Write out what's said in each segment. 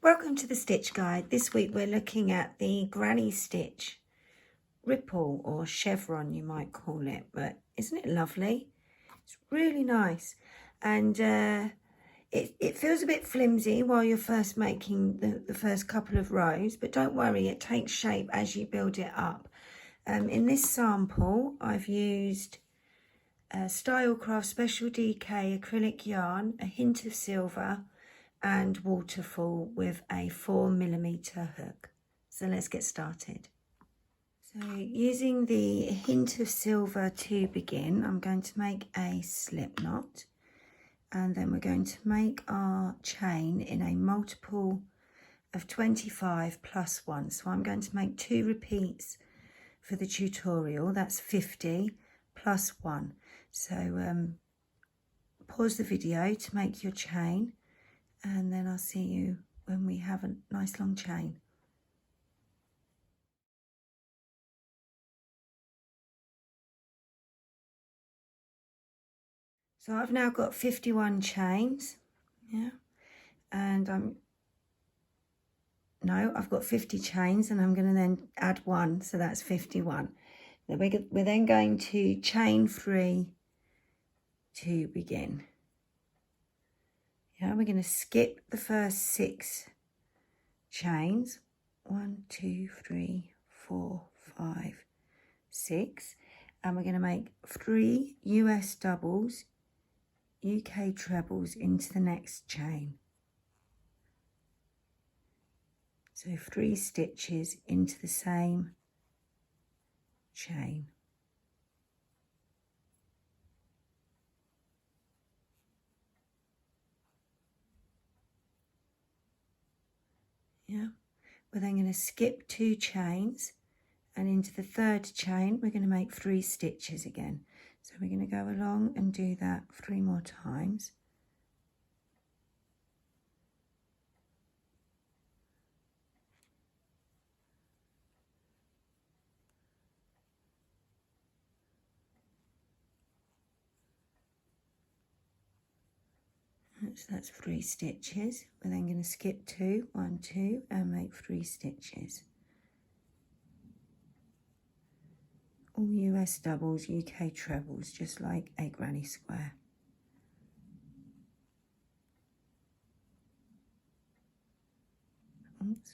Welcome to the stitch guide. This week we're looking at the granny stitch ripple, or chevron you might call it, but isn't it lovely? It's really nice, and it feels a bit flimsy while you're first making the first couple of rows, but don't worry, it takes shape as you build it up. In this sample I've used Stylecraft Special DK acrylic yarn, a hint of silver and waterfall with a 4mm hook. So let's get started. So using the hint of silver to begin, I'm going to make a slip knot, and then we're going to make our chain in a multiple of 25 plus 1. So I'm going to make 2 repeats for the tutorial. That's 50 plus 1. So pause the video to make your chain, and then I'll see you when we have a nice long chain. So I've now got 51 chains, yeah, and I've got 50 chains, and I'm going to then add 1, so that's 51. Then we're then going to chain 3 to begin. Yeah, we're going to skip the first 6 chains, 1, 2, 3, 4, 5, 6, and we're going to make 3 US doubles, UK trebles into the next chain. So 3 stitches into the same chain. Yeah, we're then going to skip 2 chains, and into the 3rd chain we're going to make 3 stitches again. So we're going to go along and do that 3 more times. So that's 3 stitches. We're then going to skip 2, 1, 2, and make 3 stitches. All US doubles, UK trebles, just like a granny square. Oops.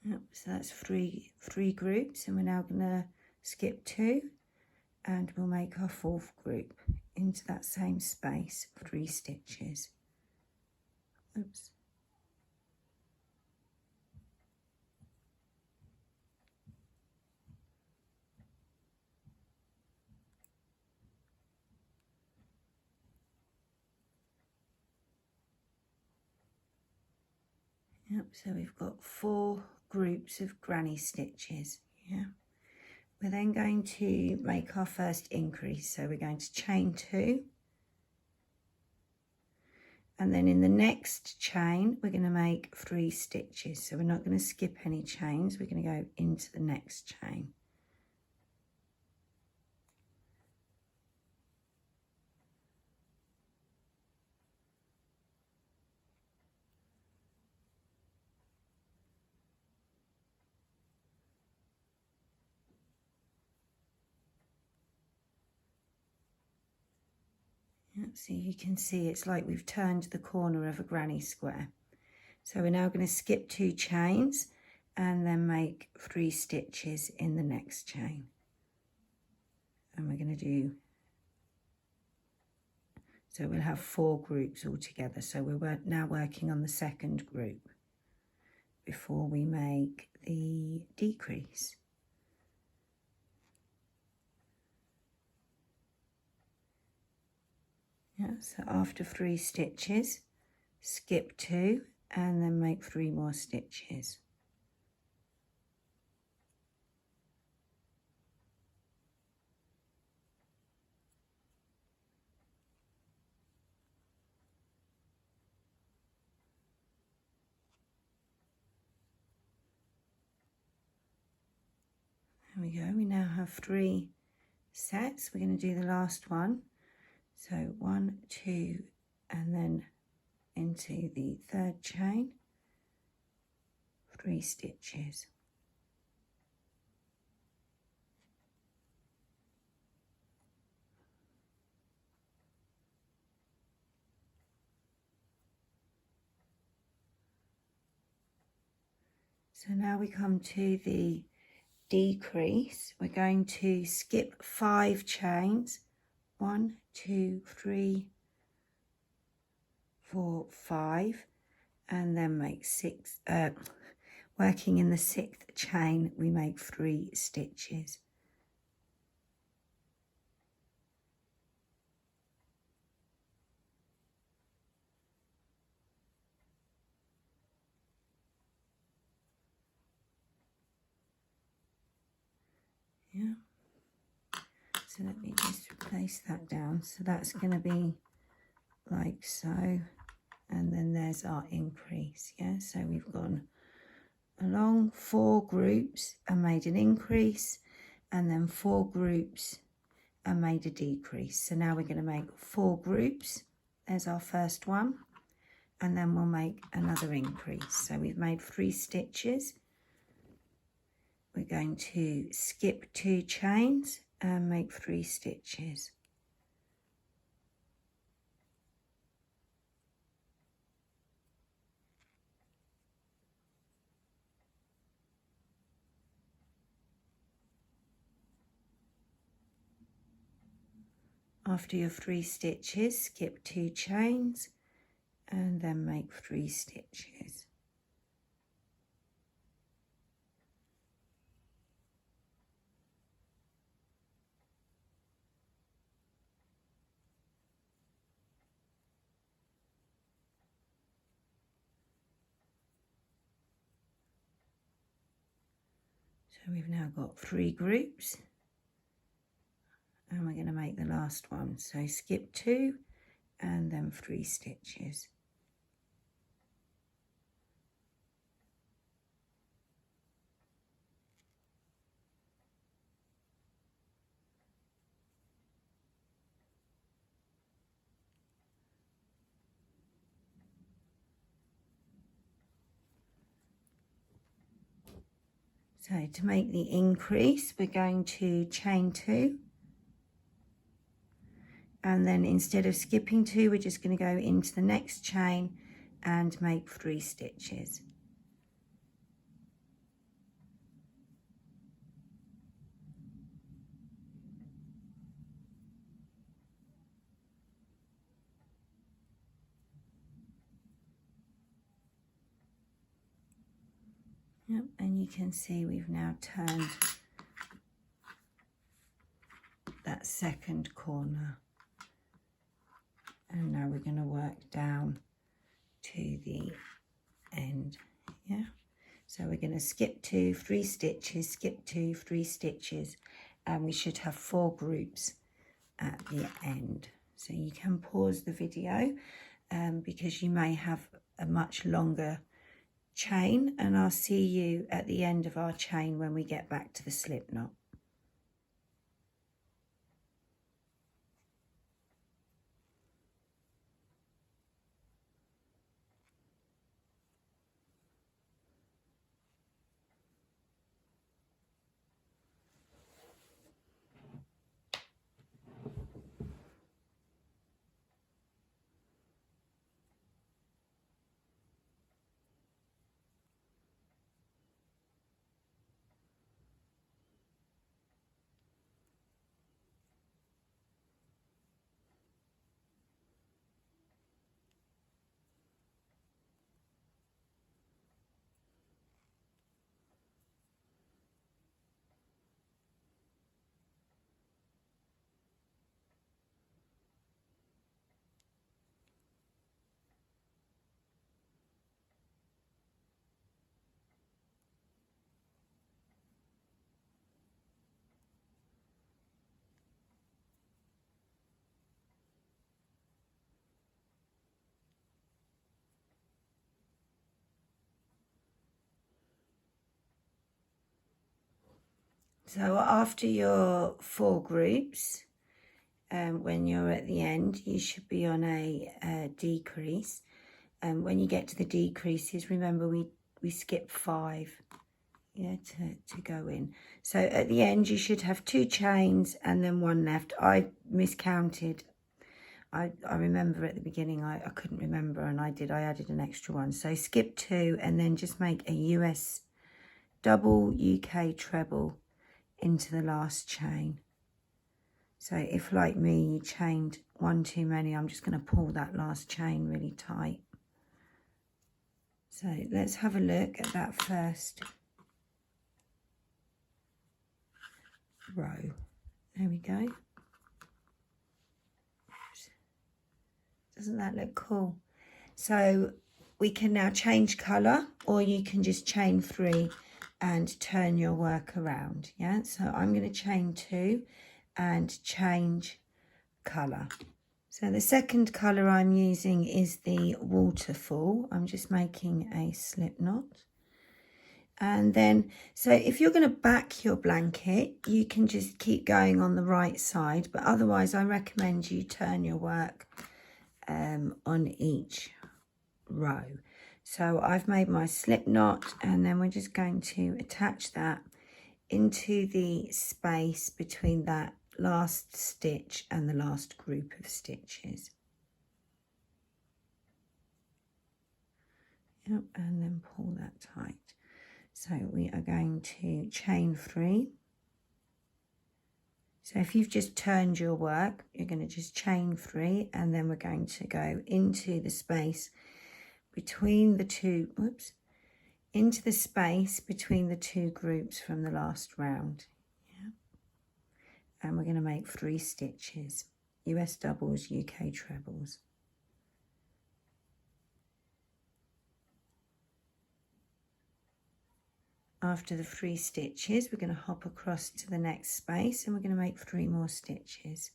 Yep, so that's three groups, and we're now going to skip 2, and we'll make our 4th group into that same space, 3 stitches. Oops. Yep, so we've got 4 groups of granny stitches. Yeah. We're then going to make our first increase. So we're going to chain 2. And then in the next chain, we're going to make 3 stitches. So we're not going to skip any chains. We're going to go into the next chain. So you can see it's like we've turned the corner of a granny square. So we're now going to skip 2 chains and then make 3 stitches in the next chain. And we're going to do, so we'll have 4 groups altogether. So we're now working on the 2nd group before we make the decrease. Yeah, so after 3 stitches, skip 2 and then make 3 more stitches. There we go, we now have 3 sets. We're going to do the last one. So 1, 2, and then into the third chain, 3 stitches. So now we come to the decrease. We're going to skip 5 chains, 1, 2, 3, 4, 5, and then make 6. Working in the 6th chain, we make 3 stitches. Yeah. So let me just place that down. So that's going to be like so, and then there's our increase. Yeah, so we've gone along 4 groups and made an increase, and then 4 groups and made a decrease. So now we're going to make 4 groups. There's our first one, and then we'll make another increase. So we've made 3 stitches. We're going to skip 2 chains and make 3 stitches. After your 3 stitches, skip 2 chains and then make 3 stitches. So we've now got 3 groups, and we're going to make the last one. So skip 2 and then 3 stitches. So to make the increase, we're going to chain 2. And then instead of skipping 2, we're just going to go into the next chain and make 3 stitches. Yep, and you can see we've now turned that second corner. And now we're going to work down to the end. Yeah. So we're going to skip 2, 3 stitches, skip 2, 3 stitches, and we should have 4 groups at the end. So you can pause the video because you may have a much longer chain, and I'll see you at the end of our chain when we get back to the slip knot. So after your 4 groups, when you're at the end, you should be on a decrease. And when you get to the decreases, remember we skipped 5, yeah, to go in. So at the end, you should have 2 chains and then 1 left. I miscounted. I remember at the beginning, I couldn't remember, and I added an extra one. So skip 2 and then just make a US double, UK treble into the last chain. So if, like me, you chained 1 too many, I'm just going to pull that last chain really tight. So let's have a look at that first row. There we go. Doesn't that look cool? So we can now change colour, or you can just chain 3 and turn your work around. Yeah, so I'm going to chain 2 and change colour. So the second colour I'm using is the waterfall. I'm just making a slip knot. And then, so if you're going to back your blanket, you can just keep going on the right side, but otherwise I recommend you turn your work on each row. So I've made my slip knot, and then we're just going to attach that into the space between that last stitch and the last group of stitches. Yep, and then pull that tight. So we are going to chain 3. So if you've just turned your work, you're going to just chain 3, and then we're going to go into the space between the two, into the space between the 2 groups from the last round. Yeah. And we're going to make 3 stitches, US doubles, UK trebles. After the 3 stitches, we're going to hop across to the next space, and we're going to make 3 more stitches.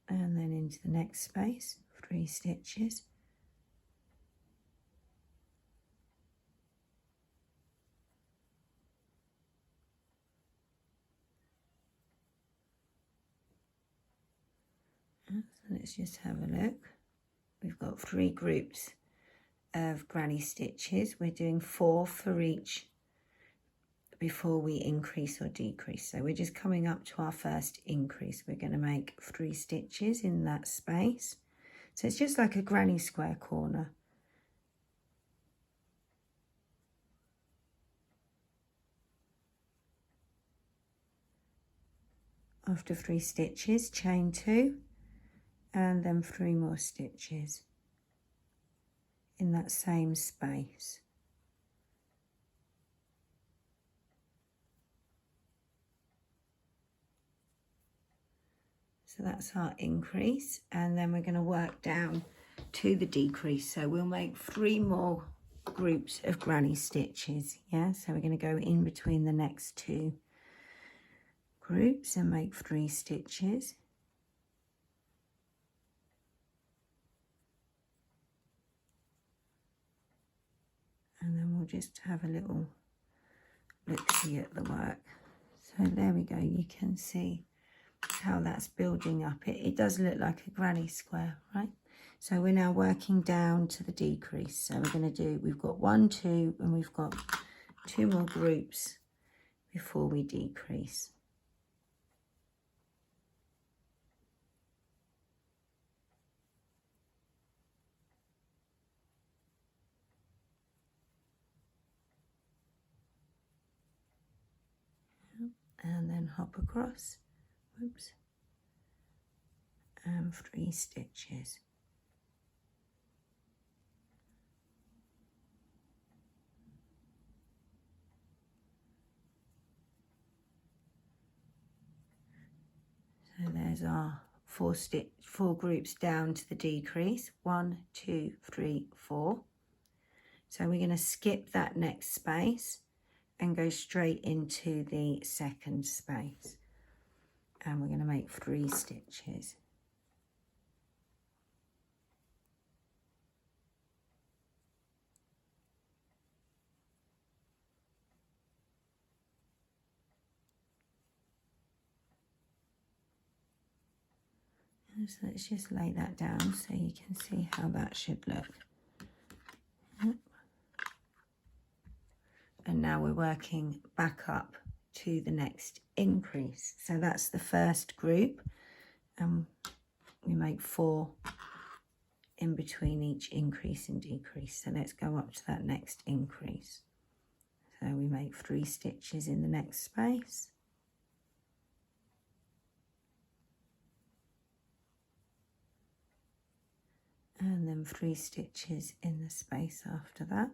And then into the next space, 3 stitches. So let's just have a look. We've got 3 groups of granny stitches. We're doing 4 for each before we increase or decrease. So we're just coming up to our first increase. We're going to make 3 stitches in that space. So it's just like a granny square corner. After 3 stitches, chain 2, and then 3 more stitches in that same space. So that's our increase, and then we're going to work down to the decrease. So we'll make 3 more groups of granny stitches. Yeah, so we're going to go in between the next 2 groups and make 3 stitches. And then we'll just have a little look-see at the work. So there we go, you can see how that's building up. It does look like a granny square, right? So we're now working down to the decrease. So we're going to do, we've got 1, 2, and we've got 2 more groups before we decrease. And then hop across, whoops, and 3 stitches. So there's our 4 groups down to the decrease. 1, 2, 3, 4. So we're going to skip that next space and go straight into the second space, and we're going to make 3 stitches. So let's just lay that down so you can see how that should look. And now we're working back up to the next increase. So that's the first group, and we make 4 in between each increase and decrease. So let's go up to that next increase. So we make 3 stitches in the next space. And then 3 stitches in the space after that.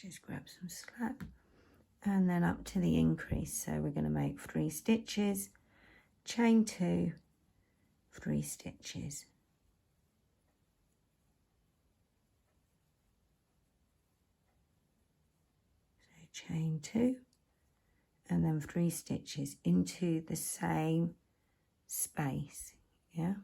Just grab some slack, and then up to the increase. So we're going to make 3 stitches, chain 2, 3 stitches. So chain 2, and then 3 stitches into the same space, yeah.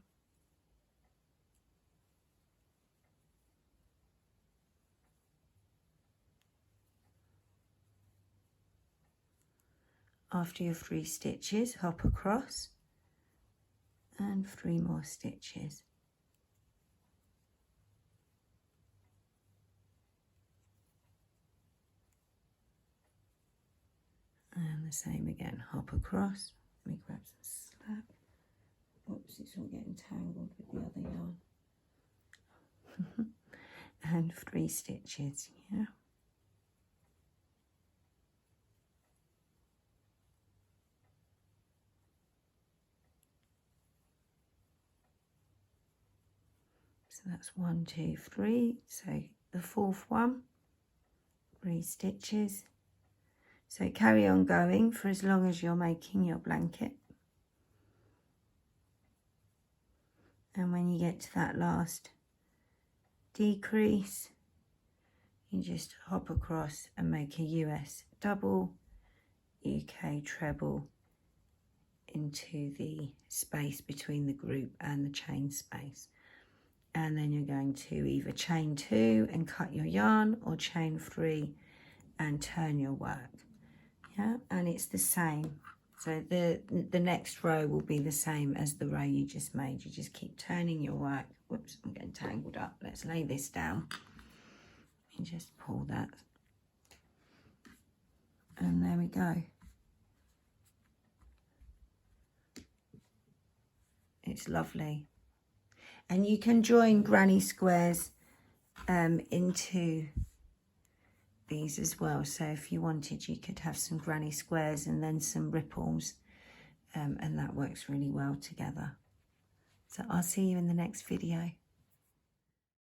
After your 3 stitches, hop across and 3 more stitches. And the same again, hop across. Let me grab some slack. Oops, it's all getting tangled with the other yarn. And 3 stitches, yeah. So that's 1, 2, 3. So the 4th one, 3 stitches. So carry on going for as long as you're making your blanket. And when you get to that last decrease, you just hop across and make a US double, UK treble into the space between the group and the chain space. And then you're going to either chain 2 and cut your yarn, or chain 3 and turn your work. Yeah, and it's the same. So the next row will be the same as the row you just made. You just keep turning your work. Whoops, I'm getting tangled up. Let's lay this down and just pull that. And there we go. It's lovely. And you can join granny squares into these as well. So if you wanted, you could have some granny squares and then some ripples, and that works really well together. So I'll see you in the next video.